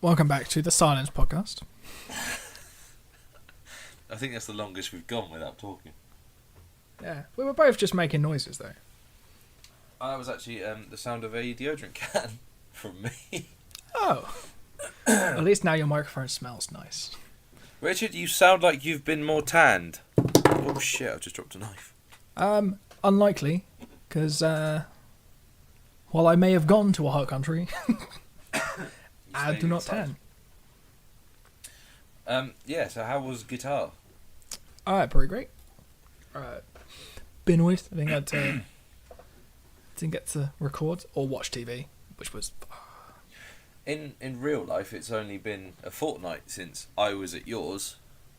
Welcome back to the Silence Podcast. I think that's the longest we've gone without talking. Yeah, we were both just making noises though. That was actually the sound of a deodorant can from me. Oh. At least now your microphone smells nice. Richard, you sound like you've been more tanned. Oh shit, I just dropped a knife. Unlikely, because while I may have gone to a hot country, I do not tan. Yeah, so how was guitar? Alright, pretty great. Been with, I didn't get to record or watch TV, which was... In real life, it's only been a fortnight since I was at yours.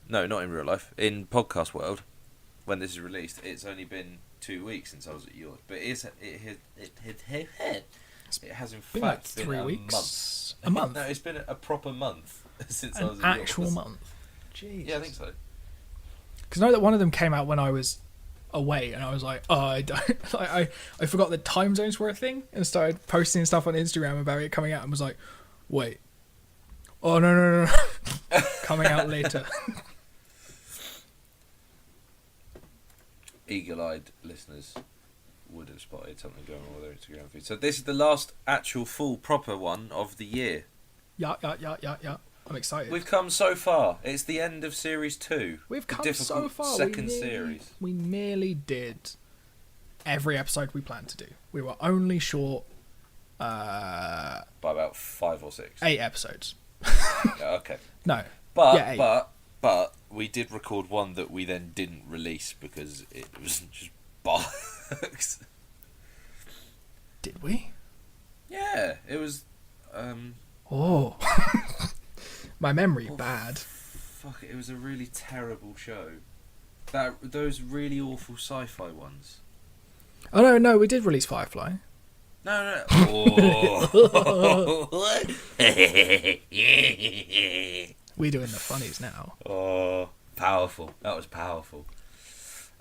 No, not in real life. In podcast world, when this is released, it's only been 2 weeks since I was at yours. But it has in been fact like been 3 weeks. A A month? No, it's been a proper month since I An was at yours. actual month. Jeez. Yeah, I think so. Because I know that one of them came out when I was away, and I was like, oh, I don't... I forgot that time zones were a thing, and started posting stuff on Instagram about it coming out, and was like, wait. Oh, no. Coming out later. Eagle-eyed listeners would have spotted something going on with their Instagram feed. So this is the last actual full proper one of the year. Yeah. I'm excited. We've come so far. It's the end of series 2. We've come difficult so far. Second series. We nearly did every episode we planned to do. We were only short By about 5 or 6. 8 episodes. Yeah, okay. No. But yeah, 8. but we did record one that we then didn't release because it was just bollocks. Did we? Yeah, it was. Oh. My memory bad. Fuck it! It was a really terrible show. Those really awful sci-fi ones. Oh no, we did release Firefly. No. Oh. We're doing the funnies now. Oh, powerful. That was powerful.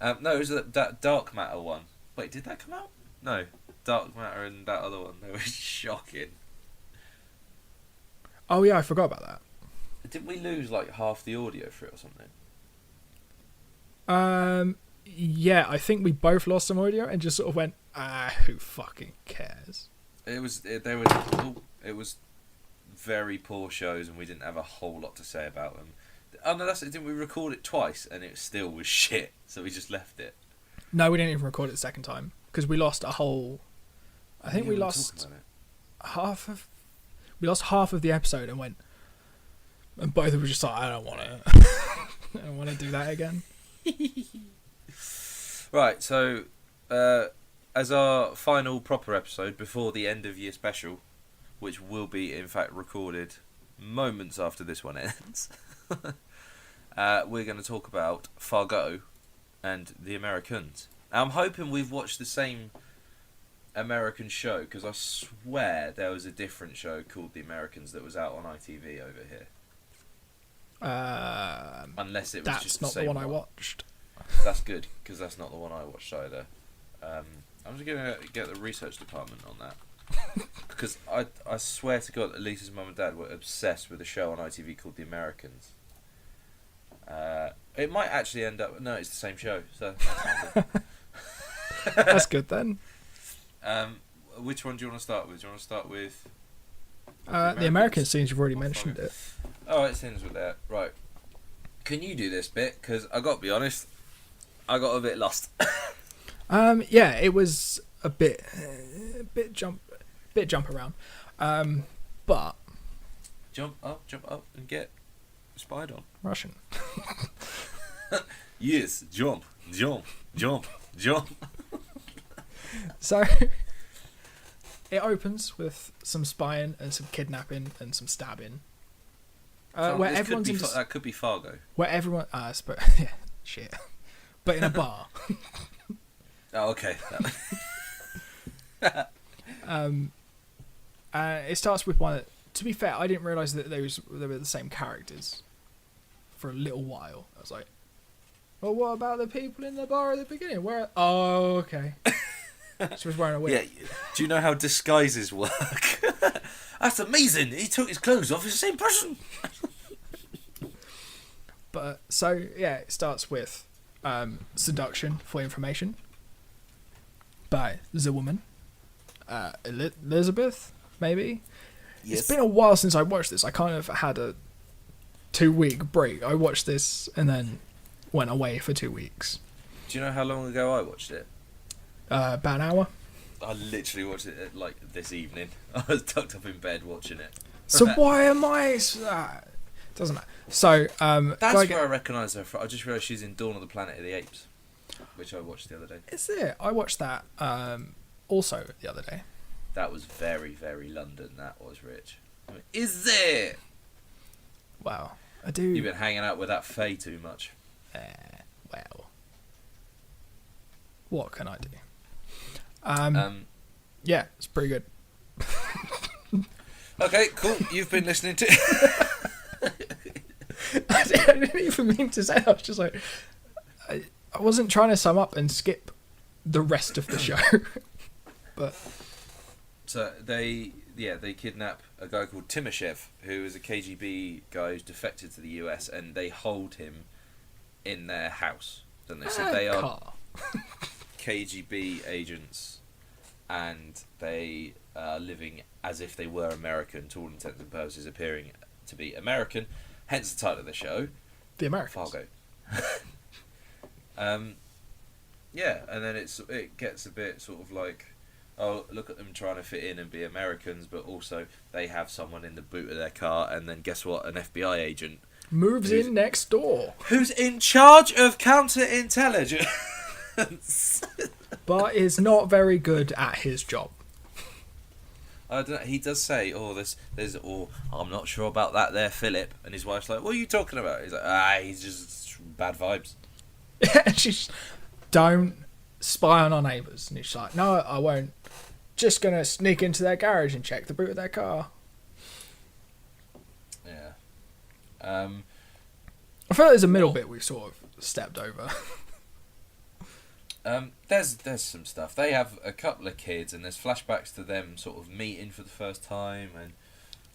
No, it was that Dark Matter one. Wait, did that come out? No. Dark Matter and that other one. They were shocking. Oh yeah, I forgot about that. Didn't we lose like half the audio for it or something? Yeah, I think we both lost some audio and just sort of went, who fucking cares? It was very poor shows and we didn't have a whole lot to say about them. Oh no, that's it. Didn't we record it twice and it still was shit? So we just left it. No, we didn't even record it the second time because we lost a whole. I think we lost half of. We lost half of the episode and both of us were just like, I don't want to. I don't want to do that again. Right, so as our final proper episode before the end of year special, which will be in fact recorded moments after this one ends, we're going to talk about Fargo and The Americans. Now, I'm hoping we've watched the same American show because I swear there was a different show called The Americans that was out on ITV over here. Unless it was just that's not the one I watched. That's good because that's not the one I watched either. I'm just gonna get the research department on that because I swear to God that Lisa's mum and dad were obsessed with a show on ITV called The Americans. It might actually end up no, it's the same show, so that's good then. Which one do you want to start with? Do you want to start with The Americans, since you've already mentioned it? Oh, it ends with that. Right. Can you do this bit? Because I got to be honest, I got a bit lost. Yeah, it was a bit jump around, but jump up, and get spied on. Russian. Yes, jump. So it opens with some spying and some kidnapping and some stabbing. Where everyone's that could be Fargo. Where everyone, yeah, shit, but in a bar. Oh, okay. It starts with one. To be fair, I didn't realise that they were the same characters for a little while. I was like, well, what about the people in the bar at the beginning? Where? Oh, okay. She was wearing a wig. Yeah. Do you know how disguises work? That's amazing. He took his clothes off. It's the same person. But so yeah, it starts with seduction for information by the woman, Elizabeth, maybe. Yes. It's been a while since I watched this. I kind of had a 2-week break. I watched this and then went away for 2 weeks. Do you know how long ago I watched it? About an hour. I literally watched it like this evening. I was tucked up in bed watching it. So why am I? Doesn't matter. So that's where I recognise her from. I just realised she's in Dawn of the Planet of the Apes, which I watched the other day. Is it? I watched that also the other day. That was very, very London. That was, Rich. I mean, is it? Wow, I do. You've been hanging out with that Faye too much. Well, what can I do? Yeah, it's pretty good. Okay, cool. You've been listening to. I didn't even mean to say that. I was just like, I wasn't trying to sum up and skip the rest of the show. But So they kidnap a guy called Timoshev, who is a KGB guy who's defected to the US, and they hold him in their house. Don't they? So they are KGB agents, and they are living as if they were American, to all intents and purposes, appearing to be American. Hence the title of the show, The Americans. Fargo. Yeah, and then it gets a bit sort of like, oh, look at them trying to fit in and be Americans, but also they have someone in the boot of their car, and then guess what? An FBI agent moves in next door. who's in charge of counterintelligence. But is not very good at his job. I don't know, he does say, I'm not sure about that there, Philip. And his wife's like, what are you talking about? He's like, he's just bad vibes. She's, don't spy on our neighbours. And he's like, no, I won't. Just going to sneak into their garage and check the boot of their car. Yeah. I feel like there's a middle bit we've sort of stepped over. There's some stuff. They have a couple of kids, and there's flashbacks to them sort of meeting for the first time,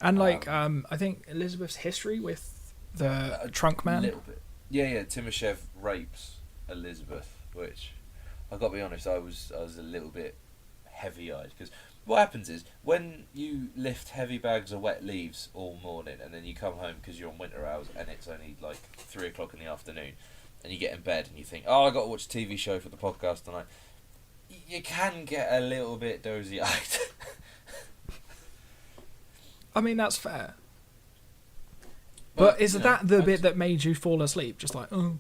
and like I think Elizabeth's history with the trunk man. A little bit. Yeah. Timoshev rapes Elizabeth, which I've got to be honest, I was a little bit heavy-eyed, because what happens is when you lift heavy bags of wet leaves all morning, and then you come home because you're on winter hours, and it's only like 3:00 in the afternoon. And you get in bed and you think, I got to watch a TV show for the podcast tonight. You can get a little bit dozy-eyed. I mean, that's fair. But is that the bit that made you fall asleep? Just like, oh,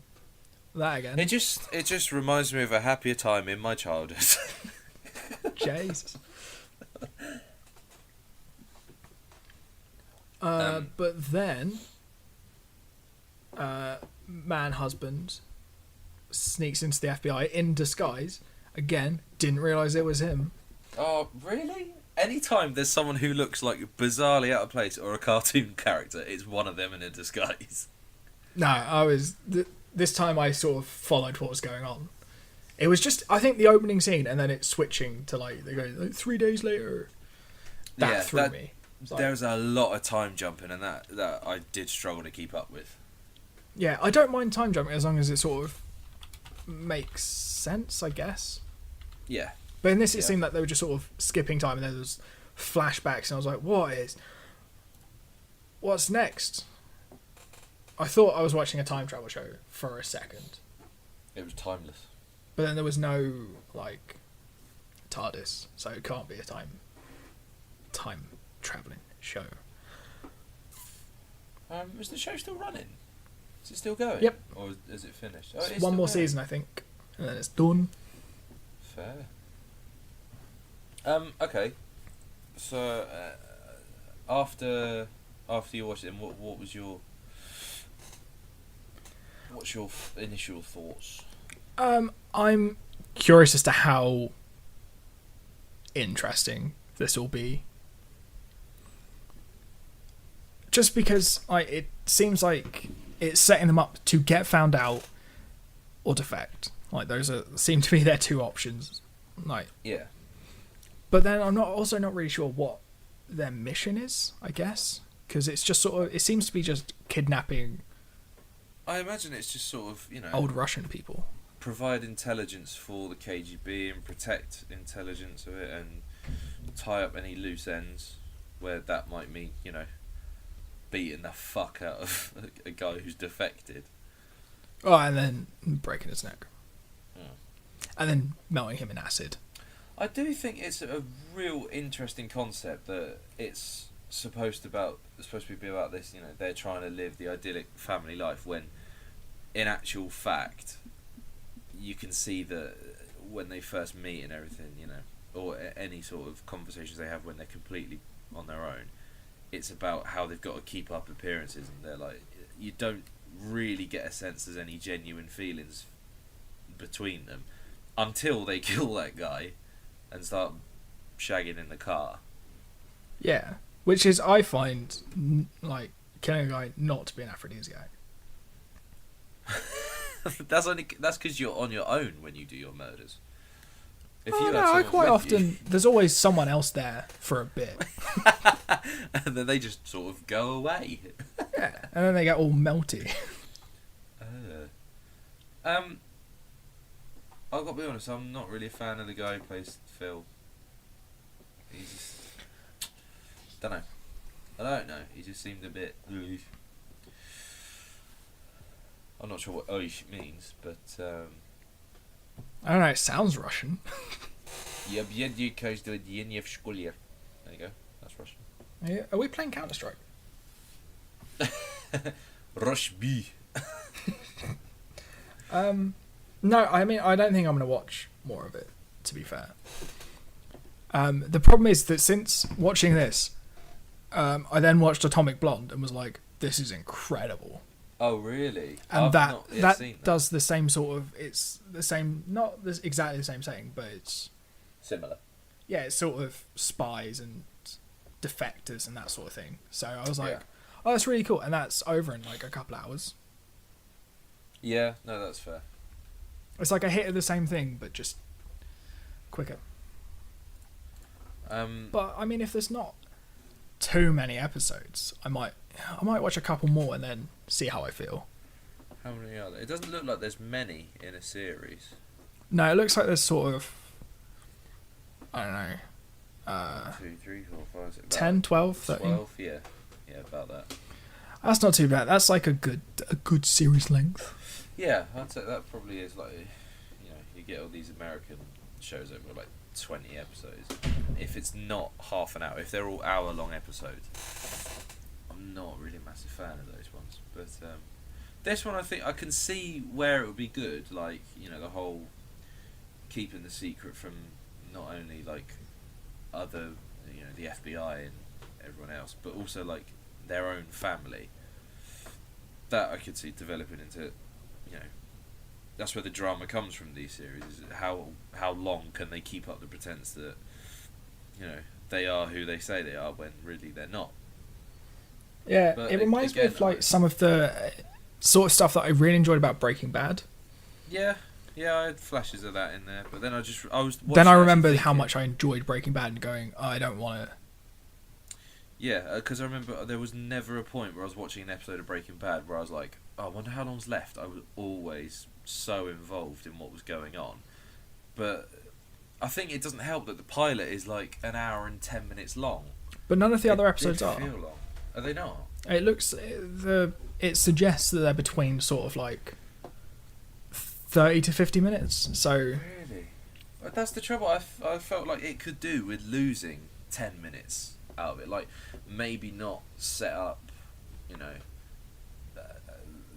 that again? It just reminds me of a happier time in my childhood. Jesus. But then... man-husband sneaks into the FBI in disguise. Again, didn't realise it was him. Oh, really? Anytime there's someone who looks like bizarrely out of place or a cartoon character, it's one of them in a disguise. No, I was... this time I sort of followed what was going on. It was just, I think, the opening scene and then it's switching to like, they go, like, 3 days later. That threw me. Like, there's a lot of time jumping, and that I did struggle to keep up with. Yeah, I don't mind time jumping as long as it sort of makes sense, I guess. Yeah. But in this, it seemed like they were just sort of skipping time, and there was flashbacks, and I was like, what's next? I thought I was watching a time travel show for a second. It was timeless. But then there was no, like, TARDIS, so it can't be a time travelling show. Is the show still running? Is it still going? Yep. Or is it finished? It's one more season, I think, and then it's done. Fair. Okay. So after you watched it, what's your initial thoughts? I'm curious as to how interesting this will be. Just because it seems like it's setting them up to get found out or defect. Like those seem to be their two options. Like, yeah. But then I'm not really sure what their mission is, I guess, because it's just sort of, it seems to be just kidnapping I imagine it's just sort of, old Russian people. provide intelligence for the KGB and protect intelligence of it and tie up any loose ends where that might mean, beating the fuck out of a guy who's defected. Oh, and then breaking his neck. Hmm. And then melting him in acid. I do think it's a real interesting concept that it's supposed to be about this, they're trying to live the idyllic family life when in actual fact you can see that when they first meet and everything, or any sort of conversations they have when they're completely on their own, it's about how they've got to keep up appearances, and they're like, you don't really get a sense there's any genuine feelings between them until they kill that guy and start shagging in the car. Yeah, which is, I find, like, killing a guy not to be an aphrodisiac. That's because you're on your own when you do your murders. If you had I someone quite with often, there's always someone else there for a bit. and then they just sort of go away. Yeah, and then they get all melty. I've got to be honest, I'm not really a fan of the guy who plays Phil. He's just... I don't know. He just seemed a bit... I'm not sure what oish means, but... I don't know, it sounds Russian. There you go, that's Russian. Yeah, are we playing Counter-Strike? Rush B. No, I mean, I don't think I'm going to watch more of it, to be fair. The problem is that since watching this, I then watched Atomic Blonde and was like, this is incredible. Oh, really? And I've that seen that does the same sort of, it's the same, not exactly the same setting, but it's... Similar. Yeah, it's sort of spies and defectors and that sort of thing. So I was like, Yeah. oh, that's really cool. And that's over in like a couple hours. Yeah, no, that's fair. It's like a hit of the same thing, but just quicker. But I mean, if there's not too many episodes, I might watch a couple more and then see how I feel. How many are there? It doesn't look like there's many in a series. No, it looks like there's sort of, I don't know, 2, 3, 4, 5, 6, 10, 12, 13. 12, yeah, about that. That's not too bad. That's like a good series length. Yeah, I'd say that probably is like, you get all these American shows that were like 20 episodes. If it's not half an hour, if they're all hour-long episodes, I'm not really a massive fan of those ones. But this one, I think I can see where it would be good. Like, the whole keeping the secret from not only like other, the FBI and everyone else, but also like their own family. That I could see developing into, that's where the drama comes from these series. Is how long can they keep up the pretense that, they are who they say they are when really they're not. Yeah, But it reminds me again, of like some of the sort of stuff that I really enjoyed about Breaking Bad. Yeah, I had flashes of that in there, but then I was. Then I watching it remembered actually how thinking- much I enjoyed Breaking Bad and going, oh, I don't want to. Yeah, because I remember there was never a point where I was watching an episode of Breaking Bad where I was like, oh, I wonder how long's left. I was always so involved in what was going on. But I think it doesn't help that the pilot is like an hour and 10 minutes long. But none of the other It episodes did are. feel long. Are they not? It suggests that they're between sort of like 30 to 50 minutes. So Really? But that's the trouble. I felt like it could do with losing 10 minutes out of it. Like, maybe not set up,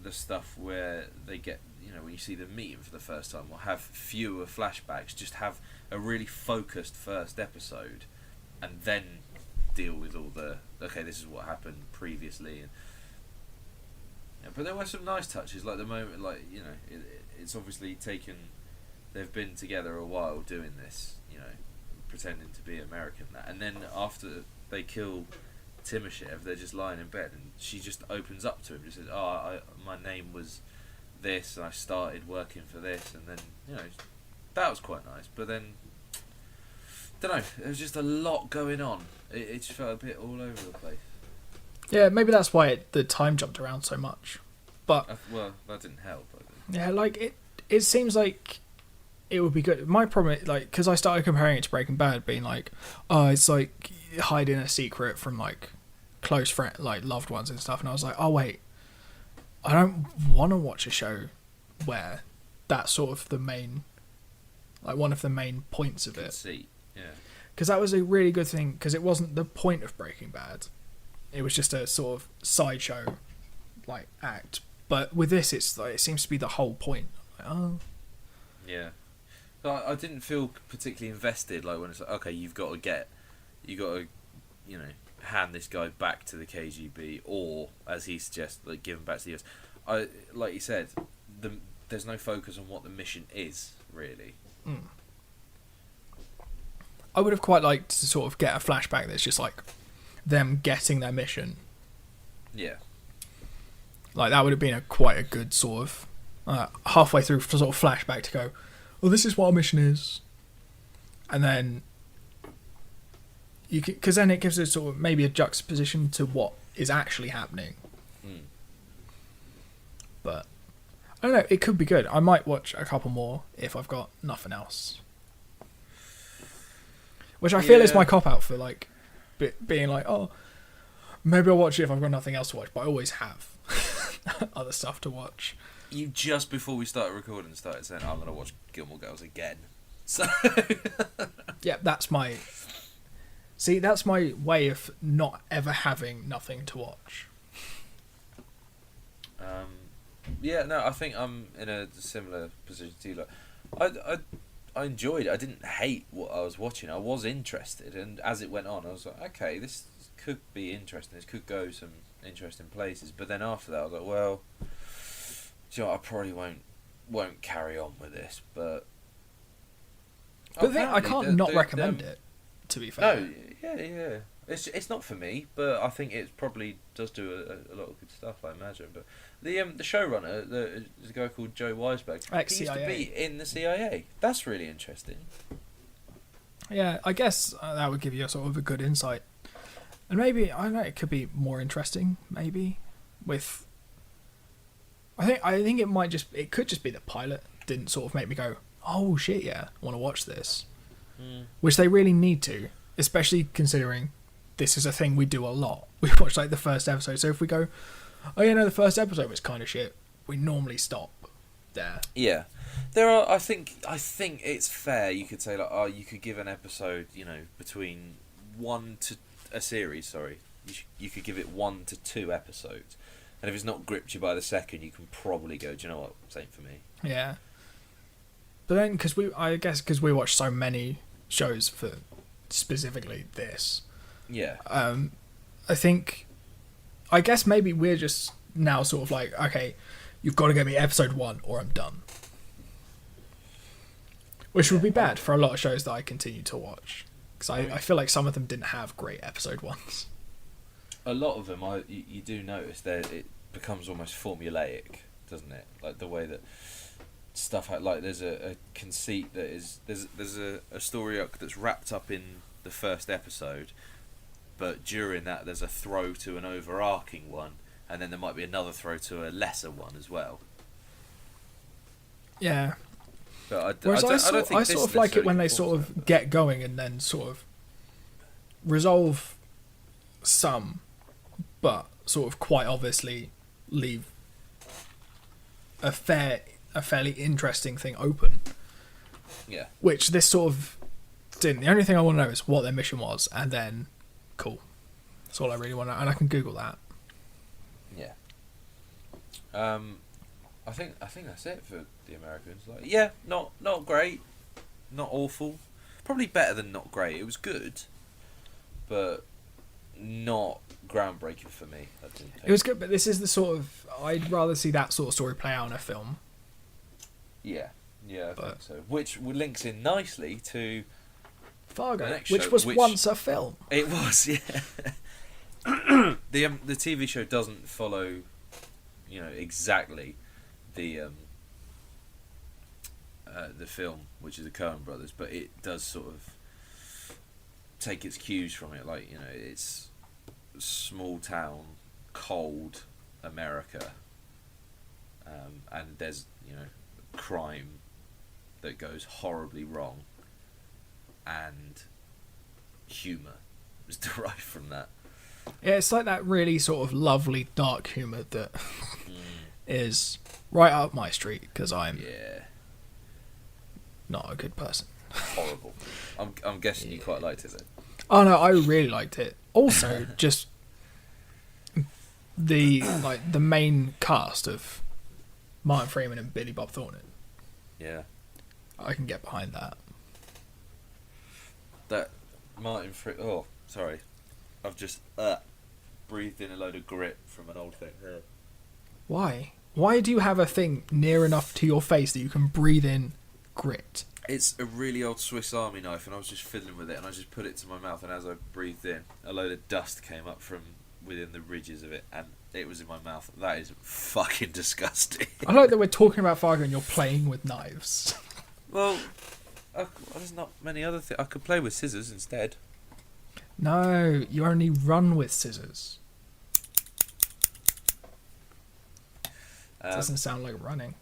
the stuff where they get, when you see them meeting for the first time, or have fewer flashbacks, just have a really focused first episode, and then deal with all the, okay, this is what happened previously. And, but there were some nice touches, like the moment, like, it's obviously taken, they've been together a while doing this, pretending to be American, and then after they kill Timoshev, they're just lying in bed, and she just opens up to him, just says, my name was this, and I started working for this, and then, that was quite nice. But then, don't know. There was just a lot going on. It just felt a bit all over the place. Yeah, maybe that's why the time jumped around so much. But Well, that didn't help. yeah, like it seems like it would be good. My problem, like, because I started comparing it to Breaking Bad, being like, oh, it's like hiding a secret from like close friend, like loved ones and stuff. And I was like, oh wait, I don't want to watch a show where that's sort of the main, like one of the main points of it. Conceit, yeah. Because that was a really good thing. Because it wasn't the point of Breaking Bad. It was just a sort of sideshow, like act. But with this, it's like it seems to be the whole point. Like, oh, Yeah. So I didn't feel particularly invested. Like when it's like, okay, you got to, hand this guy back to the KGB, or as he suggests, like give him back to the US. Like you said, there's no focus on what the mission is really. I would have quite liked to sort of get a flashback that's just like them getting their mission. Yeah. Like that would have been quite a good sort of halfway through sort of flashback to go, well, this is what our mission is, and then you because then it gives it sort of maybe a juxtaposition to what is actually happening. But I don't know, it could be good. I might watch a couple more if I've got nothing else, which I feel is my cop out for like being like, oh, maybe I'll watch it if I've got nothing else to watch, but I always have other stuff to watch. You just before we started recording started saying, I'm going to watch Gilmore Girls again. So yeah, that's my way of not ever having nothing to watch. Yeah, no, I think I'm in a similar position to you. Like, I enjoyed it. I didn't hate what I was watching. I was interested, and as it went on, I was like, okay, this could be interesting. This could go some interesting places. But then after that, I was like, well, do you know what, I probably won't carry on with this. But I can't not recommend it. To be fair, no, yeah. It's not for me, but I think it probably does do a lot of good stuff, I imagine. But the showrunner, there's a guy called Joe Weisberg. He used to be in the CIA. That's really interesting. Yeah, I guess that would give you a sort of a good insight, and maybe I don't know, it could be more interesting. Maybe with, I think it could just be the pilot didn't sort of make me go, oh shit, yeah, I want to watch this, which they really need to, especially considering this is a thing we do a lot. We watch like the first episode, so if we go, oh yeah, no, the first episode was kind of shit, we normally stop there. Yeah, there are. I think it's fair. You could say like, oh, you could give an episode, between one to a series. Sorry, you could give it 1 to 2 episodes, and if it's not gripped you by the second, you can probably go, do you know what? Same for me. Yeah. But then, because we watch so many shows for specifically this. Yeah. I guess maybe we're just now sort of like, okay, you've got to get me episode 1 or I'm done. Which would be bad for a lot of shows that I continue to watch. Because I feel like some of them didn't have great episode 1s. A lot of them, you do notice that it becomes almost formulaic, doesn't it? Like the way that stuff like there's a conceit that is there's a story arc that's wrapped up in the first episode, but during that there's a throw to an overarching one, and then there might be another throw to a lesser one as well. Yeah. But Whereas I don't think sort of like it when they sort of get going and then sort of resolve some, but sort of quite obviously leave a fairly interesting thing open. Yeah. Which this sort of didn't. The only thing I want to know is what their mission was, and then cool. That's all I really want to know, and I can Google that. Yeah. I think that's it for The Americans. Like, yeah, not great, not awful. Probably better than not great. It was good, but not groundbreaking for me. I didn't think. It was good, but this is the sort of I'd rather see that sort of story play out in a film. Yeah, I think so. Which links in nicely to Fargo, which was once a film. It was, yeah. The TV show doesn't follow, exactly the film, which is the Coen Brothers, but it does sort of take its cues from it. Like, you know, it's small town, cold America, and there's, you know, crime that goes horribly wrong, and humour is derived from that. Yeah, it's like that really sort of lovely dark humour that is right up my street, because I'm not a good person. Horrible. I'm guessing you quite liked it then. Oh no, I really liked it. Also, just the main cast of Martin Freeman and Billy Bob Thornton. Yeah. I can get behind that. That oh, sorry. I've just breathed in a load of grit from an old thing. Yeah. Why? Why do you have a thing near enough to your face that you can breathe in grit? It's a really old Swiss Army knife, and I was just fiddling with it, and I just put it to my mouth, and as I breathed in, a load of dust came up from within the ridges of it, and it was in my mouth. That is fucking disgusting. I like that we're talking about Fargo and you're playing with knives. Well, there's not many other things. I could play with scissors instead. No, you only run with scissors. Doesn't sound like running.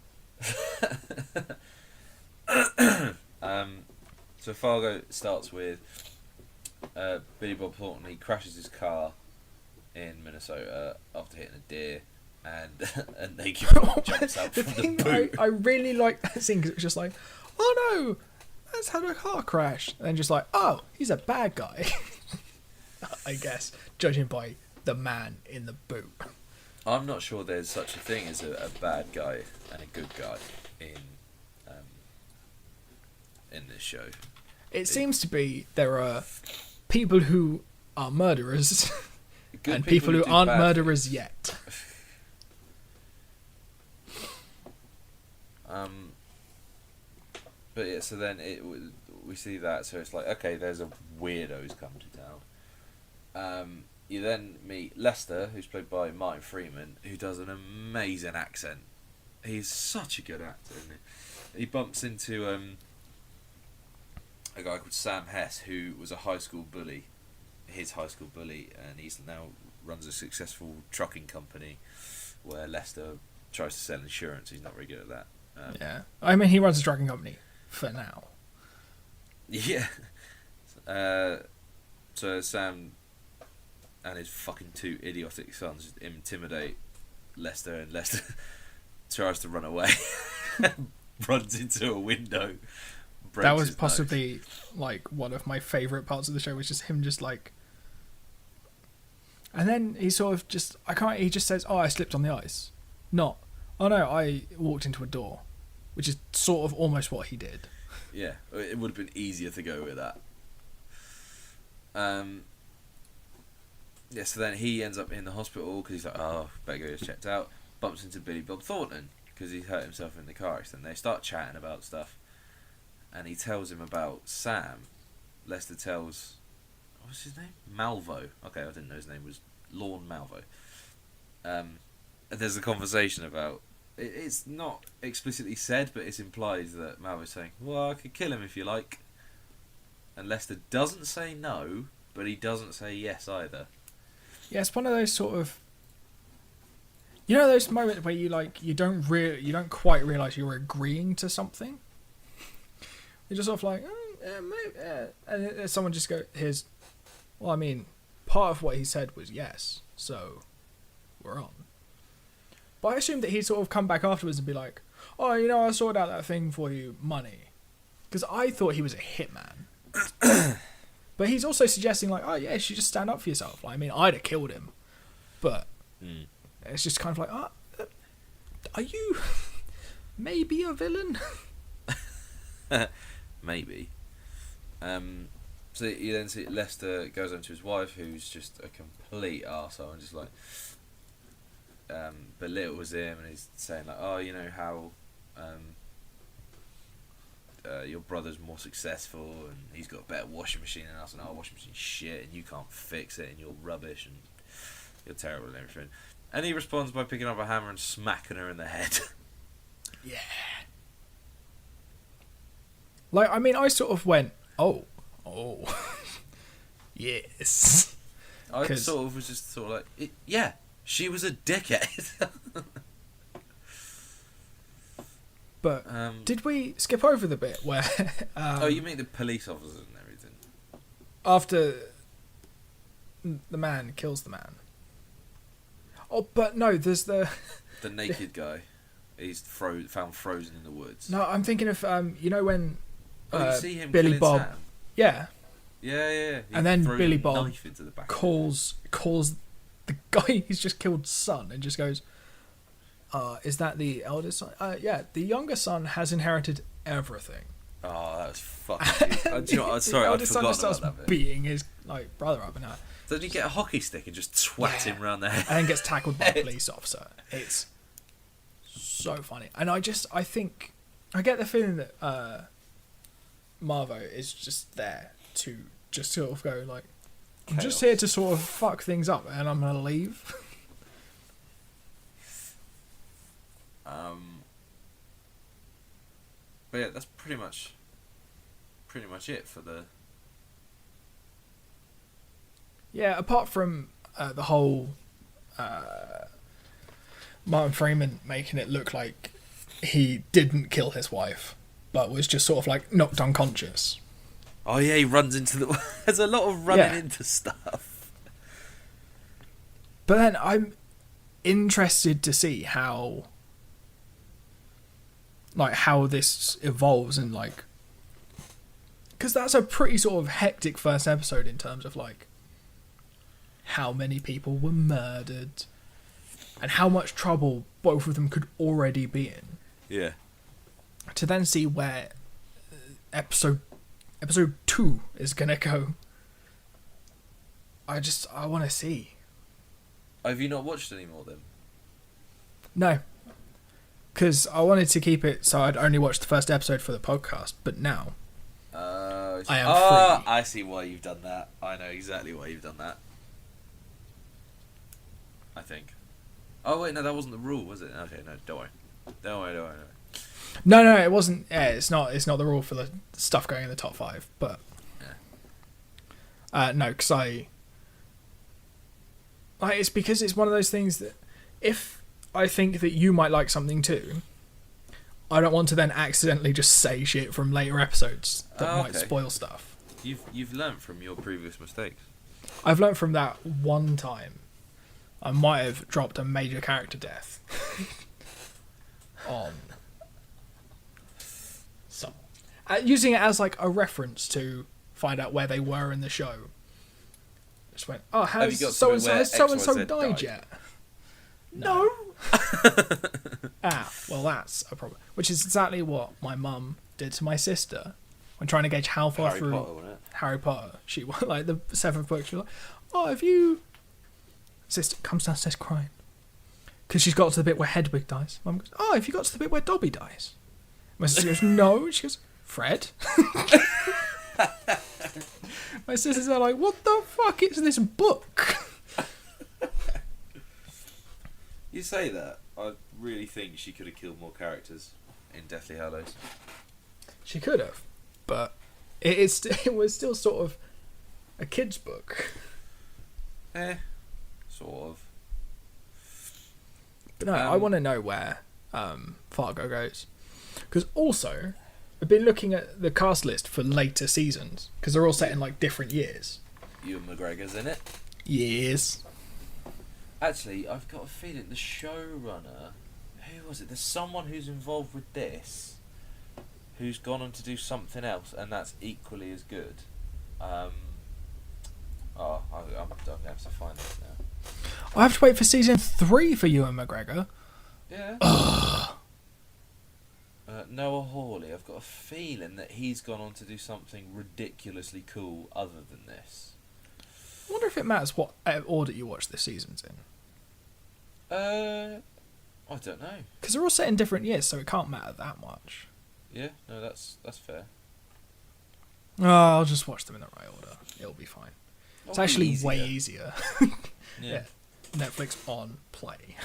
So Fargo starts with Billy Bob Thornton. He crashes his car in Minnesota after hitting a deer, and a naked woman jumps out from the boot. I really like that scene because it was just like, oh no, that's had a car crash, and then just like, oh, he's a bad guy. I guess, judging by the man in the boot. I'm not sure there's such a thing as a bad guy and a good guy in this show. It seems to be there are people who are murderers and people who aren't murderers yet. But yeah, so then we see that, so it's like, okay, there's a weirdos come to town. You then meet Lester, who's played by Martin Freeman, who does an amazing accent. He's such a good actor, isn't he? He bumps into a guy called Sam Hess, who was a high school bully, and he's now runs a successful trucking company where Lester tries to sell insurance. He's not very good at that. Yeah, I mean, he runs a trucking company for now. Yeah. So Sam and his fucking two idiotic sons just intimidate Lester, and Lester tries to run away. Runs into a window. That was possibly like one of my favourite parts of the show, was just him just like, and then he sort of just, he just says, oh, I slipped on the ice. Not, oh no, I walked into a door, which is sort of almost what he did. Yeah, it would have been easier to go with that. Yeah, so then he ends up in the hospital because he's like, oh, better go get checked out. Bumps into Billy Bob Thornton because he hurt himself in the car accident. They start chatting about stuff, and he tells him about Sam. Lester tells, what was his name? Malvo. Okay, I didn't know his name was Lorne Malvo. And there's a conversation about, it's not explicitly said, but it's implied that Malvo's saying, well, I could kill him if you like. And Lester doesn't say no, but he doesn't say yes either. Yeah, it's one of those sort of, you know, those moments where you like, you don't quite realise you're agreeing to something. You're just sort of like, maybe, and then someone just goes, well, I mean, part of what he said was yes, so we're on. But I assumed that he'd sort of come back afterwards and be like, oh, you know, I sorted out that thing for you, money. Because I thought he was a hitman. But he's also suggesting, like, oh, yeah, you should just stand up for yourself. Like, I mean, I'd have killed him. But it's just kind of like, are you maybe a villain? Maybe. So you then see Lester goes home to his wife, who's just a complete arsehole, and just like belittles him, and he's saying like, oh, you know how your brother's more successful and he's got a better washing machine than us, and our washing machine's shit and you can't fix it and you're rubbish and you're terrible and everything. And he responds by picking up a hammer and smacking her in the head. Yeah. Like, I mean, I sort of went, oh. Yes. I sort of was just sort of like, yeah, she was a dickhead. But did we skip over the bit where... oh, you mean the police officers and everything? After the man kills the man. Oh, but no, there's the... the naked guy. He's found frozen in the woods. No, I'm thinking of, you know when... you see him Billy killing Bob... Sam? Yeah. Yeah. And then throws Billy a Bob knife into the back calls the guy he's just killed son and just goes, is that the eldest son? Yeah, the younger son has inherited everything. Oh, that was fucking... Do you know what? Sorry, I'd forgotten about that bit. Beating his brother up and that. Doesn't he get a hockey stick and just twat him round the head? And then gets tackled by a police officer. It's so funny. And I think... I get the feeling that Marvo is just there to just sort of go like, I'm just here to sort of fuck things up and I'm going to leave. But yeah, that's pretty much it for the... Yeah, apart from the whole Martin Freeman making it look like he didn't kill his wife, but was just sort of like knocked unconscious. Oh yeah, he runs into the... There's a lot of running into stuff. But then I'm interested to see how this evolves and like... Because that's a pretty sort of hectic first episode in terms of like how many people were murdered and how much trouble both of them could already be in. Yeah. To then see where episode 2 is gonna go. I want to see. Have you not watched any more then? No. Because I wanted to keep it so I'd only watch the first episode for the podcast, but now I am free. I see why you've done that. I know exactly why you've done that. I think. Oh wait, no, that wasn't the rule, was it? Okay, no, don't worry. No, it wasn't. Yeah, it's not the rule for the stuff going in the top 5, but no, because it's because it's one of those things that if I think that you might like something too, I don't want to then accidentally just say shit from later episodes that might spoil stuff. You've learnt from your previous mistakes. I've learnt from that one time. I might have dropped a major character death on someone. Using it as like a reference to find out where they were in the show. Just went, oh, has so-and-so died yet? No. Well, that's a problem. Which is exactly what my mum did to my sister when trying to gauge how far through Harry Potter she was. Like the 7th book, she was like, oh, have you... Sister comes downstairs crying. Because she's got to the bit where Hedwig dies. Mum goes, oh, have you got to the bit where Dobby dies? My sister goes, no. She goes, Fred? My sisters are like, what the fuck is this book? You say that. I really think she could have killed more characters in Deathly Hallows. She could have, but it was still sort of a kid's book. Sort of. But no, I want to know where Fargo goes. Because also, I've been looking at the cast list for later seasons, because they're all set in like different years. Ewan McGregor's in it. Years. Actually, I've got a feeling the showrunner, who was it? There's someone who's involved with this, who's gone on to do something else, and that's equally as good. I'm going to have to find this now. I have to wait for season 3 for Ewan McGregor. Yeah. Noah Hawley, I've got a feeling that he's gone on to do something ridiculously cool other than this. I wonder if it matters what order you watch this season's in. I don't know. Because they're all set in different years, so it can't matter that much. Yeah, no, that's fair. Oh, I'll just watch them in the right order. It'll be fine. It's actually way easier. Yeah. Netflix on play.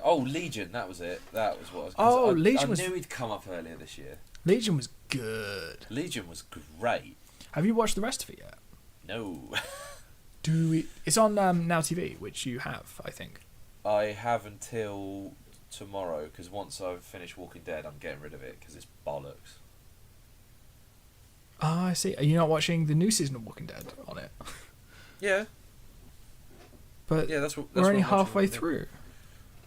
Legion, that was it. That was what I was... Legion I knew he'd come up earlier this year. Legion was good. Legion was great. Have you watched the rest of it yet? No. Do we? It's on Now TV, which you have, I think. I have until tomorrow, because once I've finished Walking Dead, I'm getting rid of it, because it's bollocks. Ah, I see. Are you not watching the new season of Walking Dead on it? Yeah. But Yeah, that's what we're only I'm watching halfway right now. through.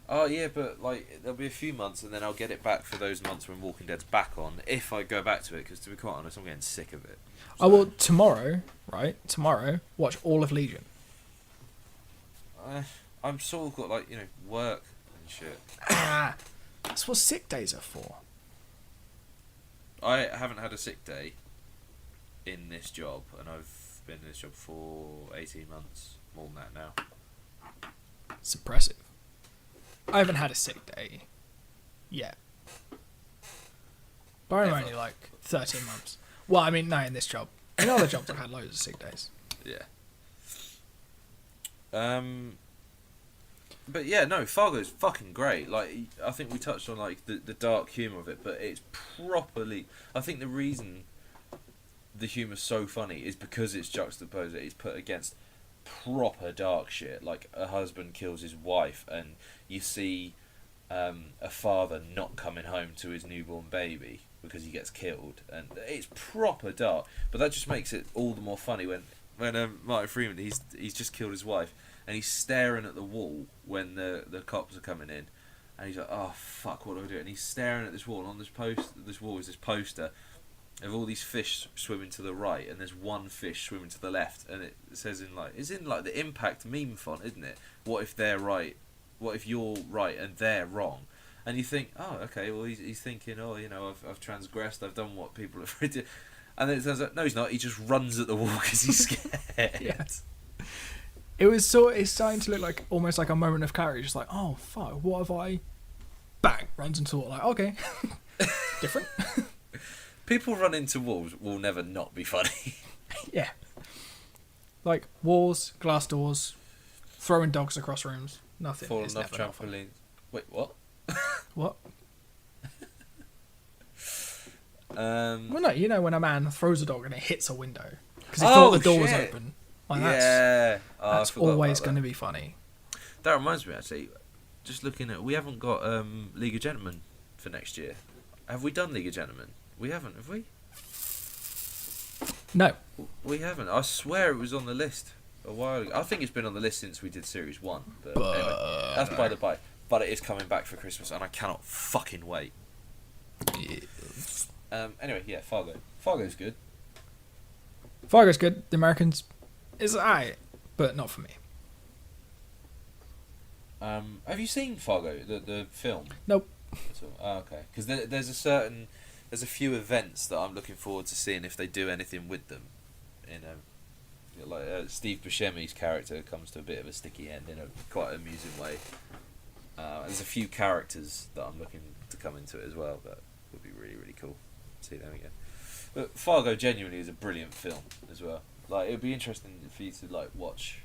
Oh yeah, but like there'll be a few months, and then I'll get it back for those months when Walking Dead's back on. If I go back to it, because to be quite honest, I'm getting sick of it. Oh well, tomorrow, right? Tomorrow, watch all of Legion. I'm sort of got like work and shit. Ah, that's what sick days are for. I haven't had a sick day in this job, and I've been in this job for 18 months, more than that now. It's impressive. I haven't had a sick day yet. But I'm Ever. only like 13 months. Well, I mean, no, in this job. In other jobs, I've had loads of sick days. Yeah. But yeah, no, Fargo's fucking great. Like, I think we touched on like the dark humour of it, but it's properly. I think the reason the humour's so funny is because it's juxtaposed. It's put against proper dark shit. Like a husband kills his wife, and you see a father not coming home to his newborn baby because he gets killed, and it's proper dark. But that just makes it all the more funny when Martin Freeman he's just killed his wife, and he's staring at the wall when the cops are coming in, and he's like, oh fuck, what do I do? And he's staring at this wall, and on this wall is this poster of all these fish swimming to the right, and there's one fish swimming to the left, and it says it's in like the Impact meme font, isn't it? What if they're right? What if you're right and they're wrong? And you think, oh, okay, well he's thinking, oh, I've transgressed, I've done what people have written, and then it turns out no, he's not. He just runs at the wall because he's scared. Yes. It's starting to look like almost like a moment of clarity, just like, oh fuck, what have I? Bang, runs into the wall, like, okay, different. People run into walls will never not be funny. Yeah. Like walls, glass doors, throwing dogs across rooms. Nothing. Falling is off never not funny. trampolines. Wait, what? What? Well, no, when a man throws a dog and it hits a window because he thought the door was open. Like, yeah, that's always going to be funny. That reminds me, actually, just looking at, we haven't got League of Gentlemen for next year. Have we done League of Gentlemen? We haven't, have we? No. We haven't. I swear it was on the list a while ago. I think it's been on the list since we did Series 1. But anyway, that's by the by. But it is coming back for Christmas, and I cannot fucking wait. Anyway, yeah, Fargo. Fargo's good. Fargo's good. The Americans is alright, but not for me. Have you seen Fargo, the film? Nope. Oh, okay. Because there's a few events that I'm looking forward to seeing if they do anything with them. Steve Buscemi's character comes to a bit of a sticky end in a quite amusing way. There's a few characters that I'm looking to come into it as well, that would be really, really cool to see them again. But Fargo genuinely is a brilliant film as well. Like, it would be interesting for you to like watch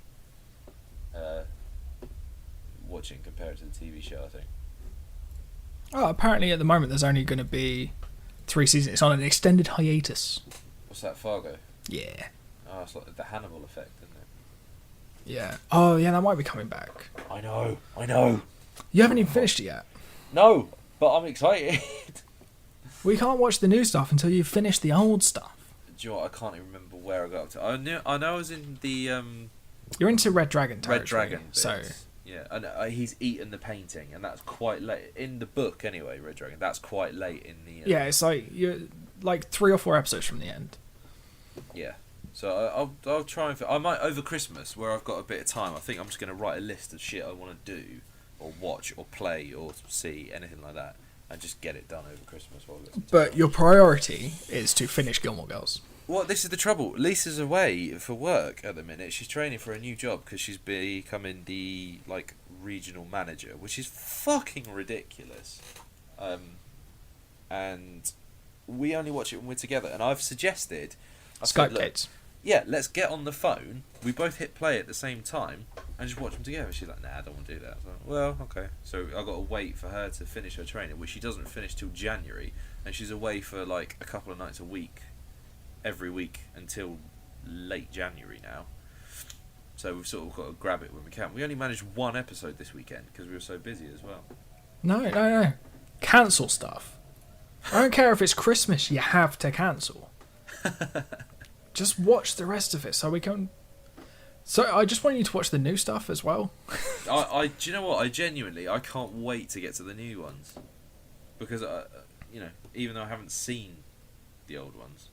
it and compare it to the TV show, I think. Oh, apparently at the moment there's only going to be 3 seasons. It's on an extended hiatus. What's that, Fargo? Yeah. Oh, it's like the Hannibal effect, isn't it? Yeah. Oh, yeah, that might be coming back. I know. You haven't even finished it yet. No, but I'm excited. We can't watch the new stuff until you've finished the old stuff. Do you know what? I can't even remember where I got up to. I know I was in the You're into Red Dragon territory. Red Dragon bit. So yeah, and he's eaten the painting, and that's quite late in the book anyway. Red Dragon. That's quite late in the. Yeah, it's like you're like 3 or 4 episodes from the end. Yeah, so I'll try and I might over Christmas where I've got a bit of time. I think I'm just gonna write a list of shit I want to do, or watch, or play, or see anything like that, and just get it done over Christmas. But your priority is to finish Gilmore Girls. Well, this is the trouble. Lisa's away for work at the minute. She's training for a new job because she's becoming the like regional manager, which is fucking ridiculous. And we only watch it when we're together. And I've suggested Skype dates. Yeah, let's get on the phone. We both hit play at the same time and just watch them together. She's like, nah, I don't want to do that. I was like, well, okay. So I've got to wait for her to finish her training, which she doesn't finish till January, and she's away for like a couple of nights a week, every week until late January now. So we've sort of got to grab it when we can. We only managed one episode this weekend because we were so busy as well. No. Cancel stuff. I don't care if it's Christmas, you have to cancel. Just watch the rest of it so we can... So I just want you to watch the new stuff as well. Do you know what? I can't wait to get to the new ones. Because, even though I haven't seen the old ones.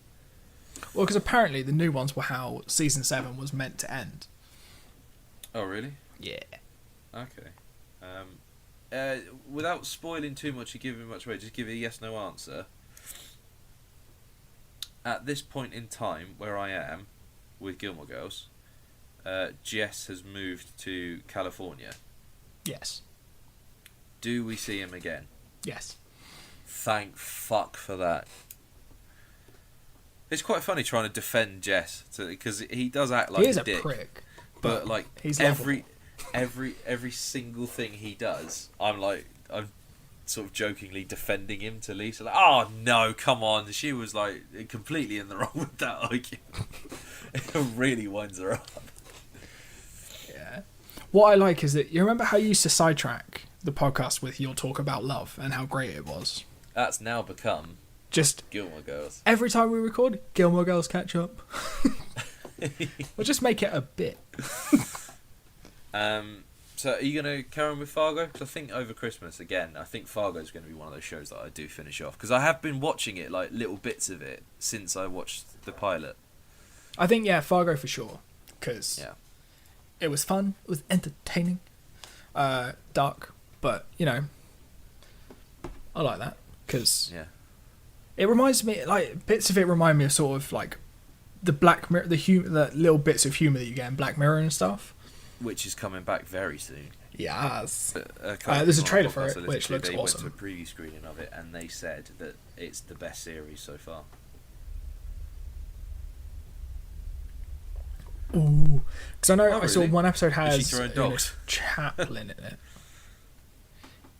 Well, because apparently the new ones were how season 7 was meant to end. Oh, really? Yeah. Okay. Without spoiling too much or giving much away, just give a yes/no answer. At this point in time, where I am with Gilmore Girls, Jess has moved to California. Yes. Do we see him again? Yes. Thank fuck for that. It's quite funny trying to defend Jess because he does act like he is a a dick, prick, but like he's every single thing he does, I'm sort of jokingly defending him to Lisa. Like, oh no, come on, she was like completely in the wrong with that argument. It really winds her up. Yeah. What I like is that you remember how you used to sidetrack the podcast with your talk about love and how great it was. That's now become just Gilmore Girls. Every time we record, Gilmore Girls catch up. We'll just make it a bit. So are you going to carry on with Fargo? Because I think over Christmas, again, I think Fargo's going to be one of those shows that I do finish off. Because I have been watching it, like little bits of it, since I watched the pilot. I think, yeah, Fargo for sure. Because it was fun, it was entertaining, dark, but, I like that. Because it reminds me, like, bits of it remind me of sort of, like, the Black Mirror, the little bits of humour that you get in Black Mirror and stuff. Which is coming back very soon. Yes. There's a trailer for it, which looks awesome. They went to a preview screening of it, and they said that it's the best series so far. Ooh. Because I know Oh, I saw really? one episode Is she has throwing dogs? Chaplin in it.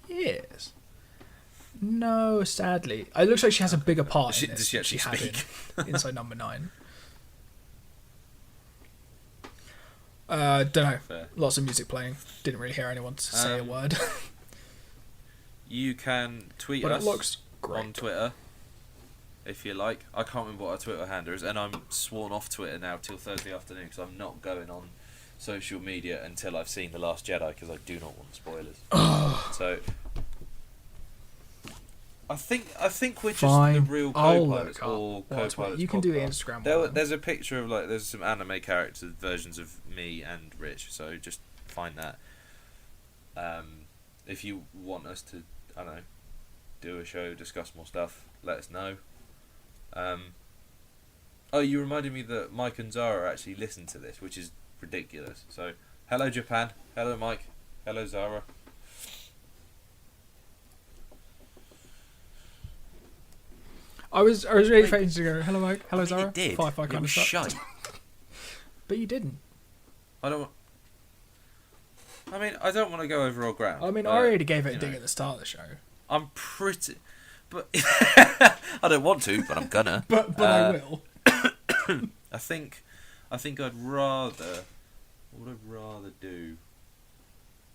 Yes. No, sadly. It looks like she has a bigger part in this. Does she actually had speak? Inside Number 9. Don't know. Fair. Lots of music playing. Didn't really hear anyone say a word. You can tweet but us it looks great. on Twitter if you like. I can't remember what our Twitter handle is, and I'm sworn off Twitter now till Thursday afternoon because I'm not going on social media until I've seen The Last Jedi because I do not want spoilers. So I think we're just the real co-pilots or co-pilots. You can do the Instagram one. There's a picture of there's some anime character versions of me and Rich, so just find that. If you want us to, I don't know, do a show, discuss more stuff, let us know. You reminded me that Mike and Zara actually listened to this, which is ridiculous. So, hello Japan, hello Mike, hello Zara. I was really expecting to go, hello Mike, hello Zara. You did. If I kind it of was shite. But you didn't. I don't want to go over old ground. I already gave it a dig at the start of the show. I'm pretty... But I don't want to, but I'm gonna. but I will. I think I'd rather... What would I rather do?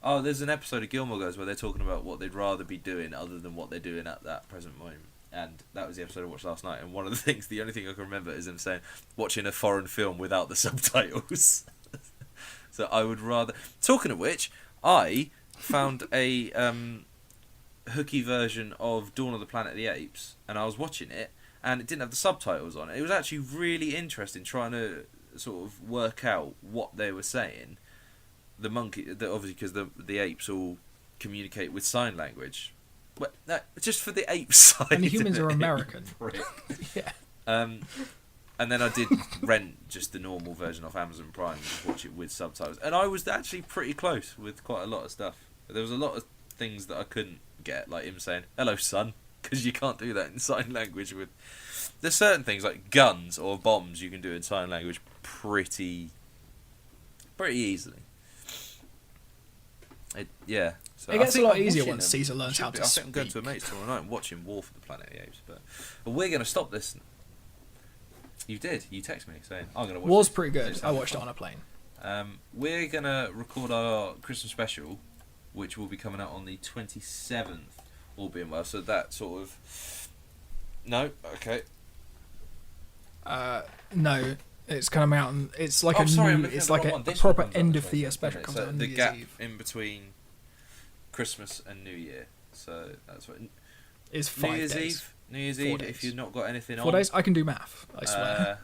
Oh, there's an episode of Gilmore Girls where they're talking about what they'd rather be doing other than what they're doing at that present moment. And that was the episode I watched last night. And one of the things, the only thing I can remember is them saying, watching a foreign film without the subtitles. So I would rather... Talking of which, I found a hooky version of Dawn of the Planet of the Apes. And I was watching it, and it didn't have the subtitles on it. It was actually really interesting trying to sort of work out what they were saying. The monkey... Obviously, because the apes all communicate with sign language. Well, no, just for the ape side. And the humans are American. Yeah. And then I did rent just the normal version off Amazon Prime and just watch it with subtitles. And I was actually pretty close with quite a lot of stuff. There was a lot of things that I couldn't get, like him saying, hello, son, because you can't do that in sign language. There's certain things, like guns or bombs, you can do in sign language pretty easily. So it gets a lot easier once Caesar Caesar learns how to speak. I think I'm going to a mate's tomorrow night and watching War for the Planet of the Apes. But we're going to stop this. You did. You texted me saying I'm gonna watch. Was this. pretty good. This I watched it on a plane. We're gonna record our Christmas special, which will be coming out on the 27th, all being well. So that sort of. No. Okay. No. It's coming out. It's like it's like a This proper one comes out end on of the year 26th, special. doesn't it? Comes out on the New Year's gap Eve. in between Christmas and New Year. So that's what. It's 5 New Year's days. Eve. New Year's 4 Eve. days. If you've not got anything 4 on. days. I can do math. I swear.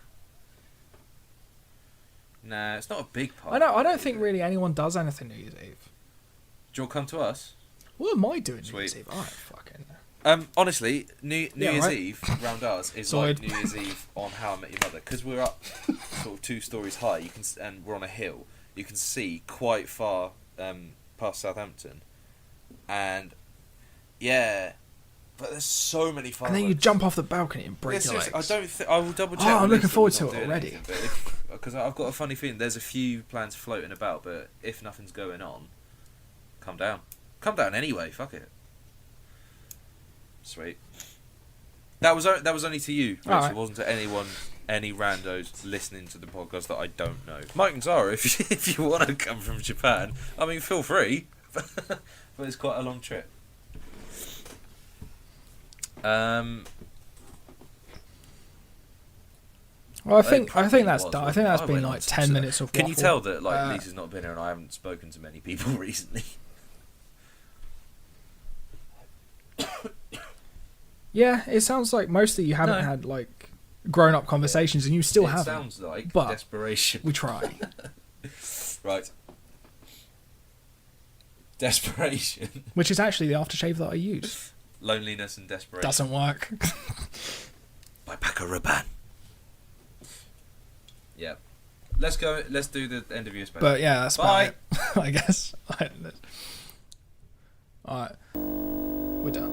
Nah, it's not a big part. I know. I don't think really anyone does anything New Year's Eve. Do you want to come to us? What am I doing New Sweet. Year's Eve? I fucking. Honestly, New Year's right. Eve round us is Sorry. like New Year's Eve on How I Met Your Mother, because we're up sort of 2 stories high. And we're on a hill. You can see quite far past Southampton, and yeah, but there's so many fireworks. And then you jump off the balcony and break Yeah, your seriously, legs. I will double check. Oh, I'm the looking list that forward we're to not it doing already. anything, because I've got a funny feeling there's a few plans floating about, but if nothing's going on, come down anyway. Fuck it. Sweet. That was only to you, Rich. Alright. It wasn't to any randos listening to the podcast that I don't know. Mike and Zara, if you want to come from Japan, I mean, feel free. But it's quite a long trip. Well, I think that's done. I think that's been went like on 10 minutes of Can you waffle. tell that Lisa's not been here and I haven't spoken to many people recently? Yeah, it sounds like mostly you haven't had like grown-up conversations, and you still It haven't. sounds like but desperation. We try. Right. Desperation. Which is actually the aftershave that I use. Loneliness and desperation. Doesn't work. By Paco Rabanne. Yeah. Let's go. Let's do the end of year special. But yeah, that's Bye. about it, I guess. Alright, we're done.